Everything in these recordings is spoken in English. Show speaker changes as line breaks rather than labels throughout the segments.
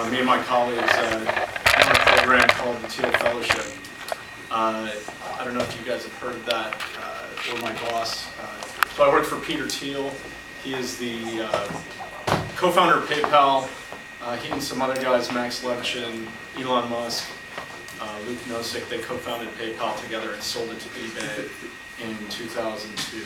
me and my colleagues run a program called the Thiel Fellowship. I don't know if you guys have heard of that, or my boss. So I work for Peter Thiel. He is the co-founder of PayPal. He and some other guys, Max Levchin, Elon Musk, Luke Nosek, they co-founded PayPal together and sold it to eBay in 2002.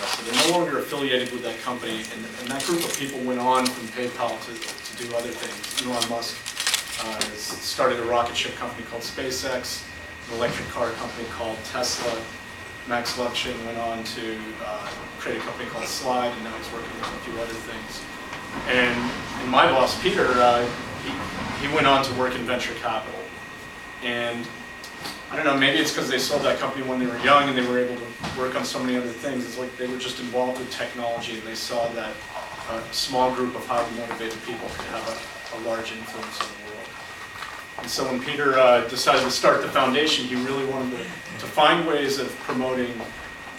So they're no longer affiliated with that company, and that group of people went on from PayPal to do other things. Elon Musk started a rocket ship company called SpaceX, an electric car company called Tesla. Max Levchin went on to create a company called Slide, and now he's working on a few other things. And my boss, Peter, he went on to work in venture capital. And I don't know, maybe it's because they sold that company when they were young and they were able to work on so many other things. It's like they were just involved with technology, and they saw that a small group of highly motivated people could have a large influence on the world. And so when Peter decided to start the foundation, he really wanted to find ways of promoting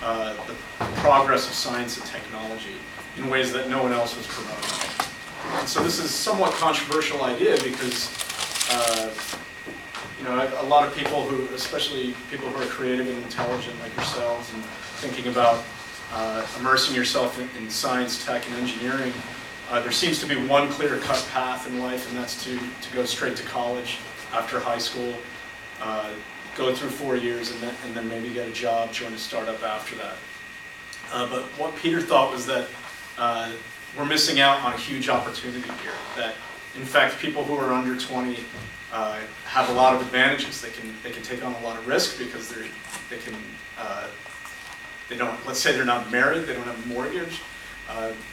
the progress of science and technology in ways that no one else was promoting. And so this is a somewhat controversial idea because a lot of people who, especially people who are creative and intelligent like yourselves and thinking about immersing yourself in science, tech, and engineering, there seems to be one clear-cut path in life, and that's to go straight to college after high school, go through 4 years, and then maybe get a job, join a startup after that. But what Peter thought was that we're missing out on a huge opportunity here, that in fact people who are under 20 have a lot of advantages. They can take on a lot of risk because they don't, let's say they're not married, they don't have a mortgage,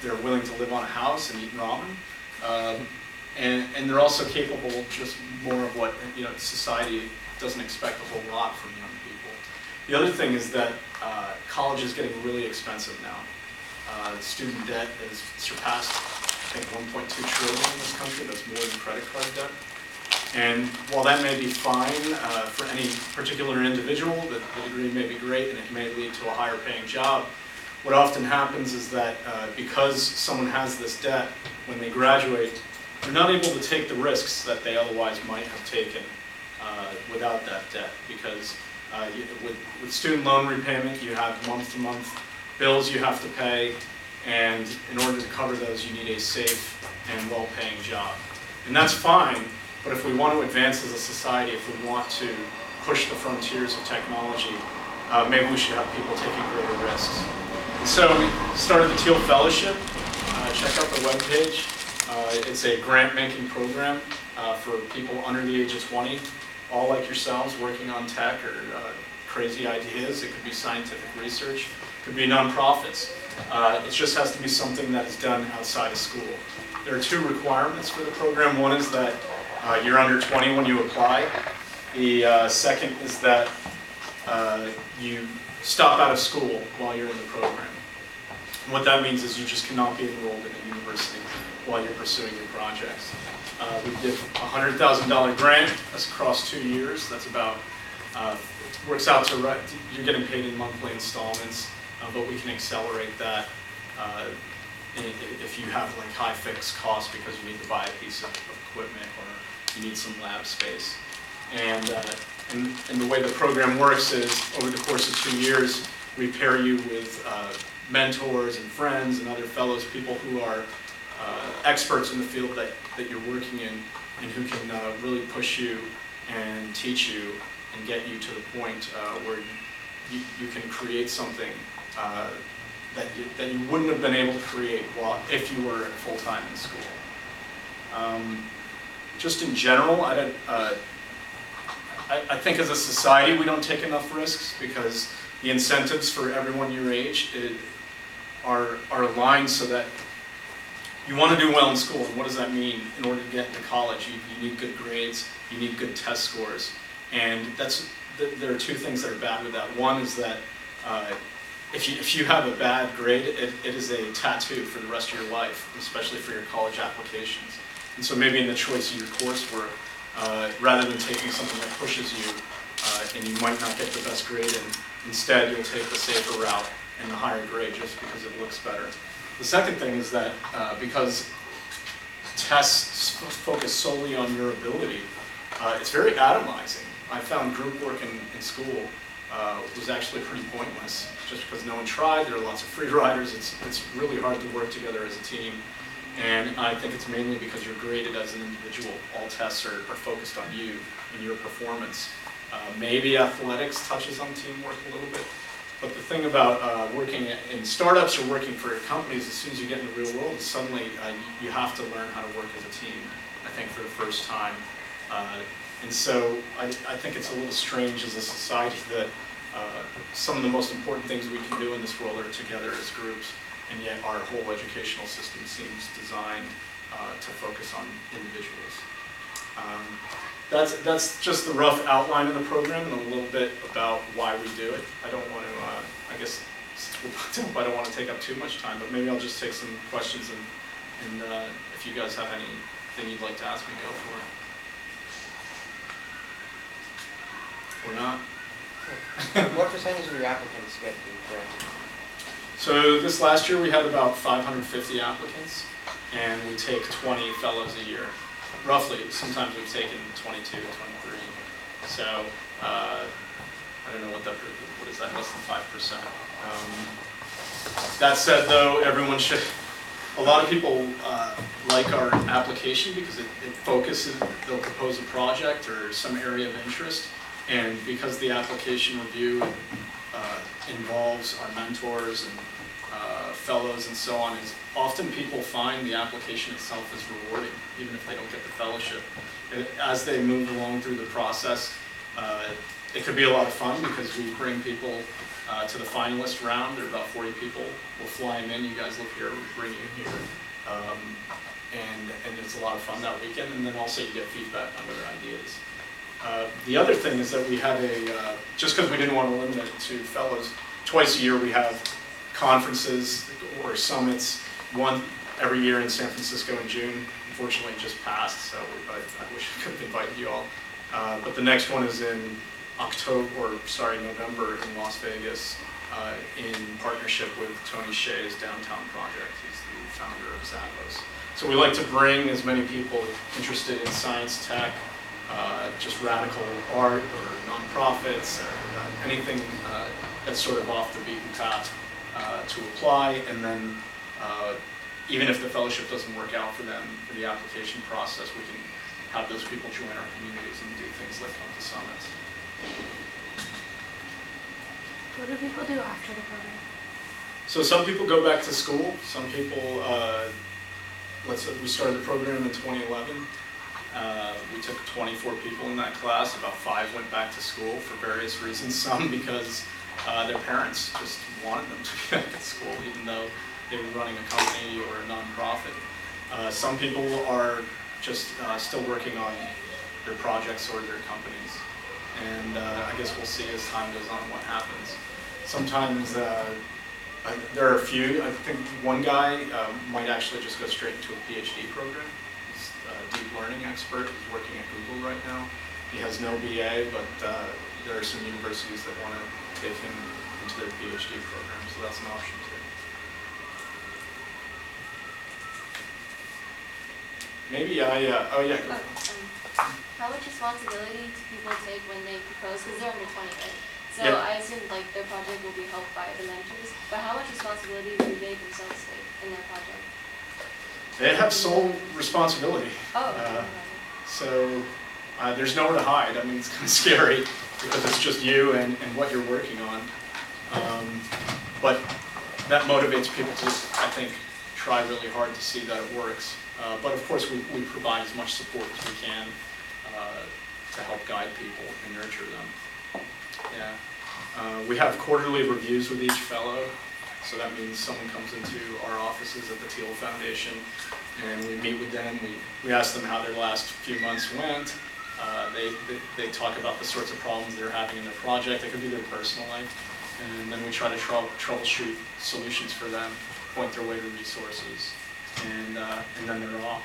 they're willing to live on a house and eat ramen, and they're also capable of just more of what society doesn't expect a whole lot from young people. The other thing is that college is getting really expensive now. Student debt has surpassed, I think, 1.2 trillion in this country. That's more than credit card debt. And while that may be fine for any particular individual, the degree may be great and it may lead to a higher paying job, what often happens is that because someone has this debt, when they graduate, they're not able to take the risks that they otherwise might have taken without that debt. Because with student loan repayment, you have month-to-month bills you have to pay, and in order to cover those, you need a safe and well-paying job. And that's fine, but if we want to advance as a society, if we want to push the frontiers of technology, maybe we should have people taking greater risks. And so we started the Thiel Fellowship. Check out the webpage. It's a grant-making program for people under the age of 20, all like yourselves, working on tech or crazy ideas. It could be scientific research. It could be nonprofits. It just has to be something that is done outside of school. There are two requirements for the program. One is that you're under 20 when you apply. The second is that you stop out of school while you're in the program. And what that means is you just cannot be enrolled in a university while you're pursuing your projects. We did a $100,000 grant. That's across 2 years. That's about, works out to, you're getting paid in monthly installments, but we can accelerate that if you have like high fixed costs because you need to buy a piece of equipment or you need some lab space. And the way the program works is over the course of 2 years, we pair you with mentors and friends and other fellows, people who are experts in the field that you're working in and who can really push you and teach you and get you to the point where you can create something that you wouldn't have been able to create if you were full-time in school. Just in general, I think as a society we don't take enough risks because the incentives for everyone your age are aligned so that you want to do well in school. And what does that mean? In order to get into college, you need good grades, you need good test scores. And there are two things that are bad with that. One is that if you have a bad grade, it is a tattoo for the rest of your life, especially for your college applications. And so maybe in the choice of your coursework, rather than taking something that pushes you and you might not get the best grade in, instead you'll take the safer route and the higher grade just because it looks better. The second thing is that because tests focus solely on your ability, it's very atomizing. I found group work in school was actually pretty pointless, just because no one tried. There are lots of free riders. It's really hard to work together as a team. And I think it's mainly because you're graded as an individual. All tests are focused on you and your performance. Maybe athletics touches on teamwork a little bit. But the thing about working in startups or working for companies, as soon as you get in the real world, suddenly you have to learn how to work as a team, I think, for the first time. And so I think it's a little strange as a society that some of the most important things we can do in this world are together as groups, and yet our whole educational system seems designed to focus on individuals. That's just the rough outline of the program and a little bit about why we do it. I don't want to, I guess, I don't want to take up too much time, but maybe I'll just take some questions, and if you guys have anything you'd like to ask me, go for it. Or not.
What percentage of your applicants get the grant?
So this last year we had about 550 applicants, and we take 20 fellows a year. Roughly, sometimes we've taken 22, 23. So I don't know what is that, less than 5%. That said though, everyone should, a lot of people like our application because it focuses, they'll propose a project or some area of interest, and because the application review involves our mentors and fellows and so on, is often people find the application itself is rewarding, even if they don't get the fellowship. And as they move along through the process, it could be a lot of fun because we bring people to the finalist round. There are about 40 people. We'll fly them in. You guys live here. We bring you here. And it's a lot of fun that weekend. And then also you get feedback on their ideas. The other thing is that we have just because we didn't want to limit it to fellows, twice a year we have conferences or summits, one every year in San Francisco in June. Unfortunately, it just passed, so I wish I could have invited you all. But the next one is in November in Las Vegas, in partnership with Tony Hsieh's Downtown Project. He's the founder of Zappos. So we like to bring as many people interested in science, tech, just radical art or nonprofits or anything that's sort of off the beaten path to apply, and then even if the fellowship doesn't work out for them for the application process, we can have those people join our communities and do things like come to summits.
What do people do after the program?
So some people go back to school. Some people, we started the program in 2011. We took 24 people in that class. About 5 went back to school for various reasons. Some because their parents just wanted them to be back at school, even though they were running a company or a nonprofit. Some people are just still working on their projects or their companies. And I guess we'll see as time goes on what happens. Sometimes there are a few. I think one guy might actually just go straight into a PhD program. He's a deep learning expert. He's working at Google right now. He has no BA, but there are some universities that want to take him into their PhD program, so that's an option too. Maybe oh yeah.
How much responsibility do people take when they propose? Because they're under 20, right? So
Yeah.
I assume like their project will be helped by the mentors, but how much responsibility do they themselves take in their project?
They have sole responsibility.
Oh, okay.
So there's nowhere to hide. I mean, it's kind of scary because it's just you and what you're working on. But that motivates people to, I think, try really hard to see that it works. But of course, we provide as much support as we can to help guide people and nurture them. Yeah. We have quarterly reviews with each fellow. So that means someone comes into our offices at the Thiel Foundation and we meet with them. We ask them how their last few months went. They talk about the sorts of problems they're having in their project. It could be their personal life. And then we try to troubleshoot solutions for them, point their way to resources, and then they're off.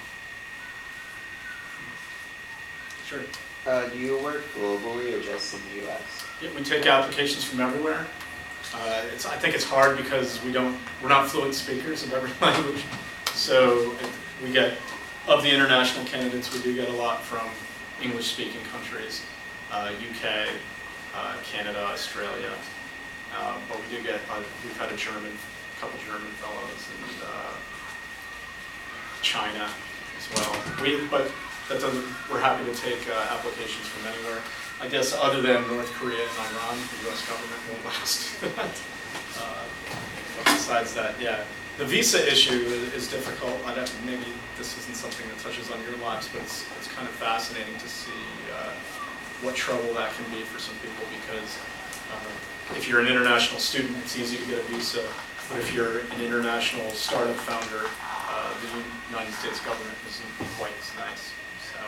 Sure.
Do you work globally or just in the U.S.?
Yeah, we take applications from everywhere. I think it's hard because we're not fluent speakers of every language, so we get of the international candidates, we do get a lot from English-speaking countries, UK, Canada, Australia, but we do get, we've had a couple German fellows, and China as well. But that doesn't, we're happy to take applications from anywhere. I guess other than North Korea and Iran, the US government won't last. But besides that, yeah. The visa issue is difficult. Maybe this isn't something that touches on your lives, but it's kind of fascinating to see what trouble that can be for some people, because if you're an international student, it's easy to get a visa. But if you're an international startup founder, the United States government isn't quite as nice. So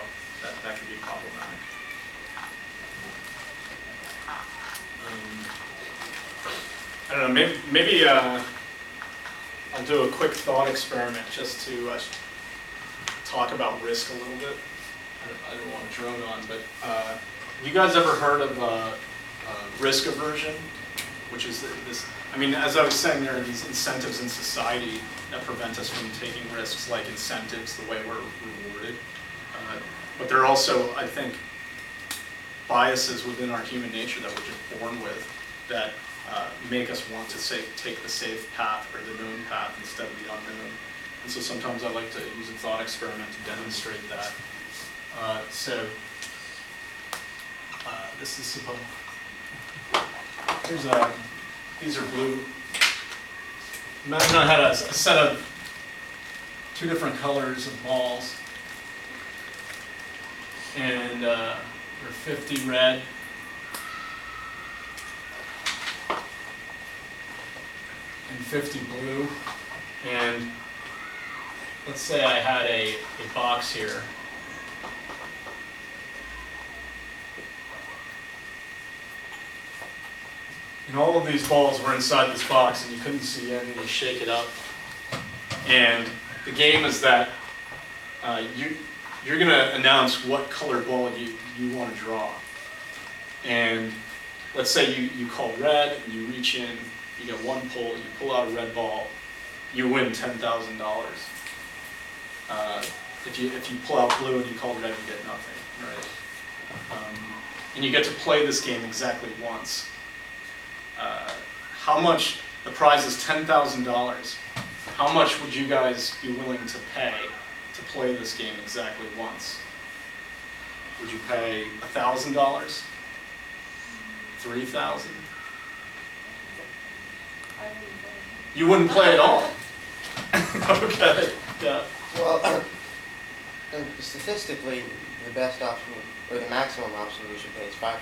that can be problematic. I don't know, maybe I'll do a quick thought experiment just to talk about risk a little bit. I don't want to drone on, but you guys ever heard of risk aversion? Which is this, I mean, as I was saying, there are these incentives in society that prevent us from taking risks, like incentives, the way we're rewarded. But there are also, I think, biases within our human nature that we're just born with that make us want to take the safe path or the known path instead of the unknown. And so sometimes I like to use a thought experiment to demonstrate that. This is supposed. These are blue. Imagine I had a set of 2 different colors of balls, and they're 50 red. And 50 blue, and let's say I had a box here. And all of these balls were inside this box, and you couldn't see any, and you shake it up. And the game is that you're going to announce what colored ball you want to draw. And let's say you call red, and you reach in, you get 1 pull, you pull out a red ball, you win $10,000. If you pull out blue and you call red, you get nothing, right? And you get to play this game exactly once. How much? The prize is $10,000. How much would you guys be willing to pay to play this game exactly once? Would you pay $1,000? $3,000? You wouldn't play at all? Okay, yeah.
Well, statistically, the best option, or the maximum option you should pay is $5,000.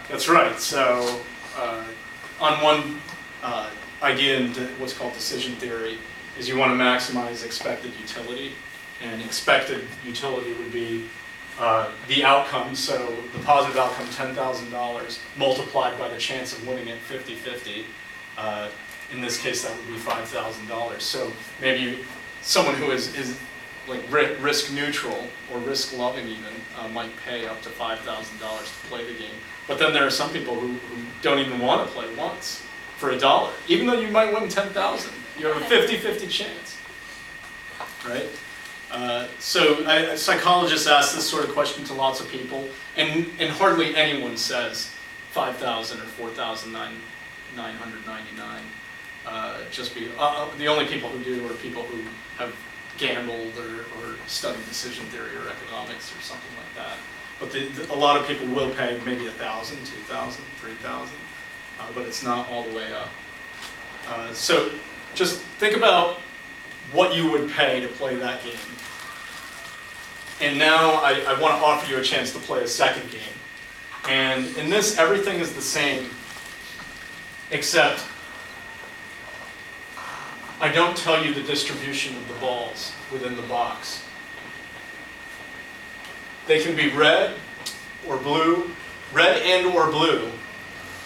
That's right. So, on one idea in what's called decision theory is you want to maximize expected utility, and expected utility would be the outcome, so the positive outcome, $10,000, multiplied by the chance of winning it 50-50. In this case, that would be $5,000. So maybe someone who is like risk neutral or risk loving even might pay up to $5,000 to play the game. But then there are some people who don't even want to play once for $1, even though you might win $10,000. You have a 50-50 chance, right? So psychologists ask this sort of question to lots of people, and hardly anyone says 5,000 or 4,999. The only people who do are people who have gambled or studied decision theory or economics or something like that. But a lot of people will pay maybe 1,000, 2,000, 3,000, but it's not all the way up. So just think about what you would pay to play that game. And now I want to offer you a chance to play a second game. And in this, everything is the same, except I don't tell you the distribution of the balls within the box. They can be red or blue, red and or blue.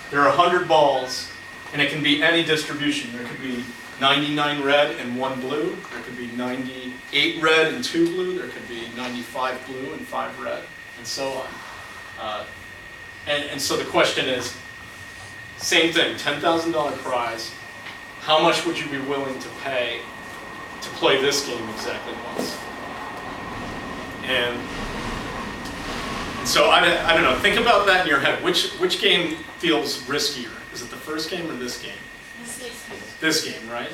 There are 100 balls, and it can be any distribution. There could be 99 red and 1 blue. There could be 98 red and 2 blue. There could be 95 blue and 5 red, and so on. And so the question is, same thing, $10,000 prize. How much would you be willing to pay to play this game exactly once? And so I don't know, think about that in your head. Which game feels riskier? Is it the first game or this game? This game, right?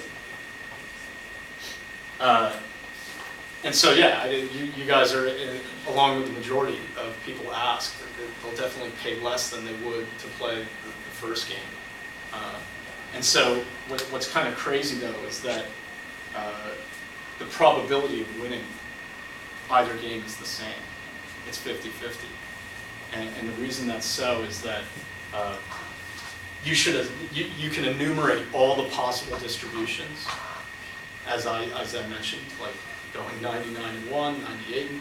And so yeah, you guys are, along with the majority of people ask, they'll definitely pay less than they would to play the first game. And so what's kind of crazy though is that the probability of winning either game is the same. It's 50-50. And the reason that's so is that you can enumerate all the possible distributions, as I mentioned, like going 99-1, 98,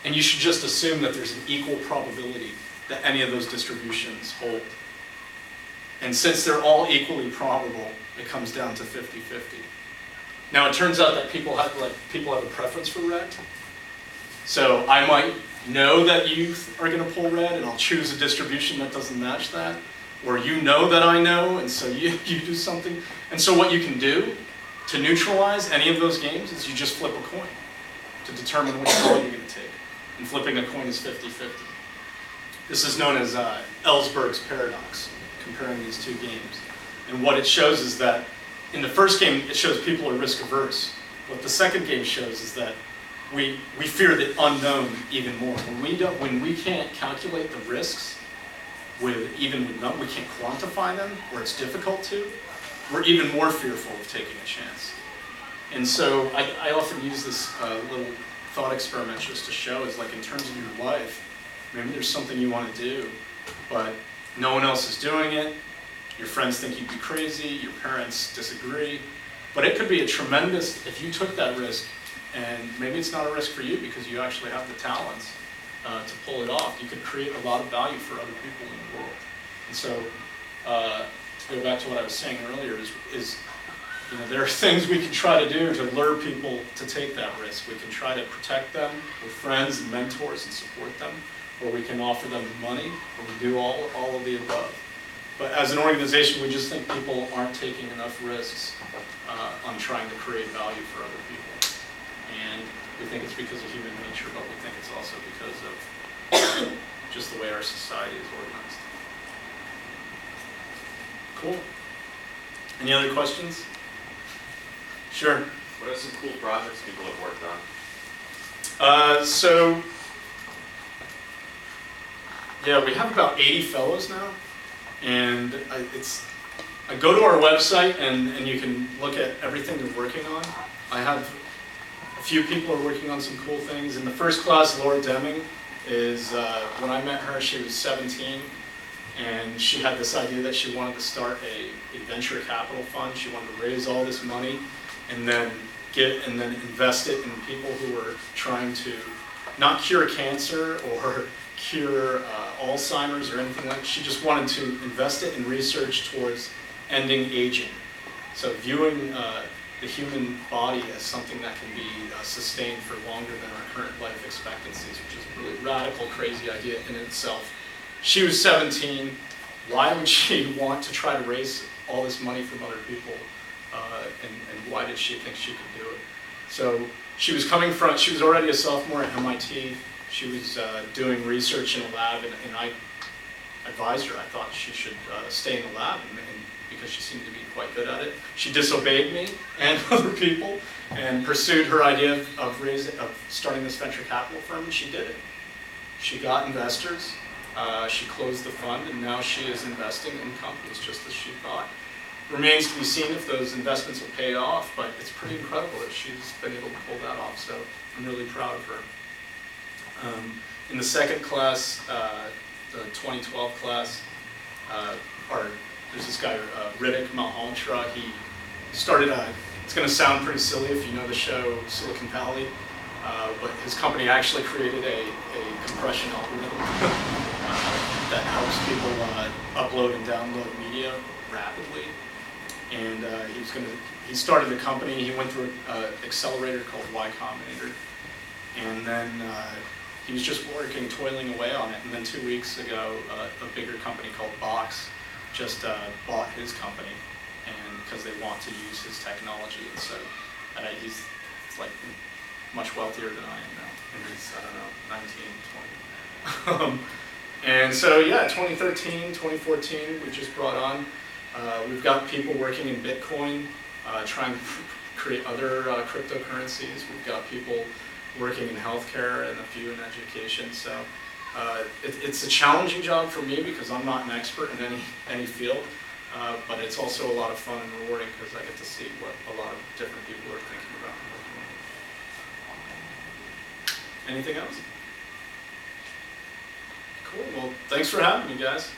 and you should just assume that there's an equal probability that any of those distributions hold. And since they're all equally probable, it comes down to 50-50. Now it turns out that people have a preference for red. So I might know that you are going to pull red, and I'll choose a distribution that doesn't match that. Or you know that I know, and so you do something. And so what you can do to neutralize any of those games is you just flip a coin to determine which call you're going to take. And flipping a coin is 50-50. This is known as Ellsberg's paradox, comparing these two games. And what it shows is that in the first game, it shows people are risk averse. What the second game shows is that we fear the unknown even more. When we can't calculate the risks, we can't quantify them, or it's difficult to, we're even more fearful of taking a chance. And so I often use this little thought experiment just to show is like in terms of your life, maybe there's something you want to do, but no one else is doing it. Your friends think you'd be crazy, your parents disagree, but it could be a tremendous, if you took that risk, and maybe it's not a risk for you because you actually have the talents to pull it off, you could create a lot of value for other people in the world. And so, to go back to what I was saying earlier, is there are things we can try to do to lure people to take that risk. We can try to protect them with friends and mentors and support them, or we can offer them money, or we do all of the above. But as an organization, we just think people aren't taking enough risks on trying to create value for other people. And we think it's because of human nature, but we think it's also because of just the way our society is organized. Cool. Any other questions? Sure.
What are some cool projects people have worked on?
Yeah, we have about 80 fellows now, and I go to our website and you can look at everything they're working on. I have a few people are working on some cool things. In the first class, Laura Deming is, when I met her, she was 17, and she had this idea that she wanted to start a venture capital fund. She wanted to raise all this money and then invest it in people who were trying to not cure cancer or cure Alzheimer's or anything like that. She just wanted to invest it in research towards ending aging. So viewing the human body as something that can be sustained for longer than our current life expectancies, which is a really radical, crazy idea in itself. She was 17. Why would she want to try to raise all this money from other people? And why did she think she could do it? So she was already a sophomore at MIT. She was doing research in a lab, and I advised her. I thought she should stay in the lab, because she seemed to be quite good at it. She disobeyed me and other people and pursued her idea of starting this venture capital firm, and she did it. She got investors, she closed the fund, and now she is investing in companies just as she thought. Remains to be seen if those investments will pay off, but it's pretty incredible that she's been able to pull that off, so I'm really proud of her. In the second class, the 2012 class, there's this guy, Riddick Malhotra. He started it's going to sound pretty silly if you know the show Silicon Valley, but his company actually created a compression algorithm that helps people upload and download media rapidly. And he started the company. He went through an accelerator called Y Combinator, and then he was just toiling away on it. And then 2 weeks ago, a bigger company called Box just bought his company, and because they want to use his technology. And so it's like much wealthier than I am now. And he's, I don't know, 19, 20. And so, yeah, 2013, 2014, we just brought on. We've got people working in Bitcoin, trying to create other cryptocurrencies. We've got people working in healthcare and a few in education. So it's a challenging job for me because I'm not an expert in any field, but it's also a lot of fun and rewarding because I get to see what a lot of different people are thinking about and working on. Anything else? Cool. Well, thanks for having me, guys.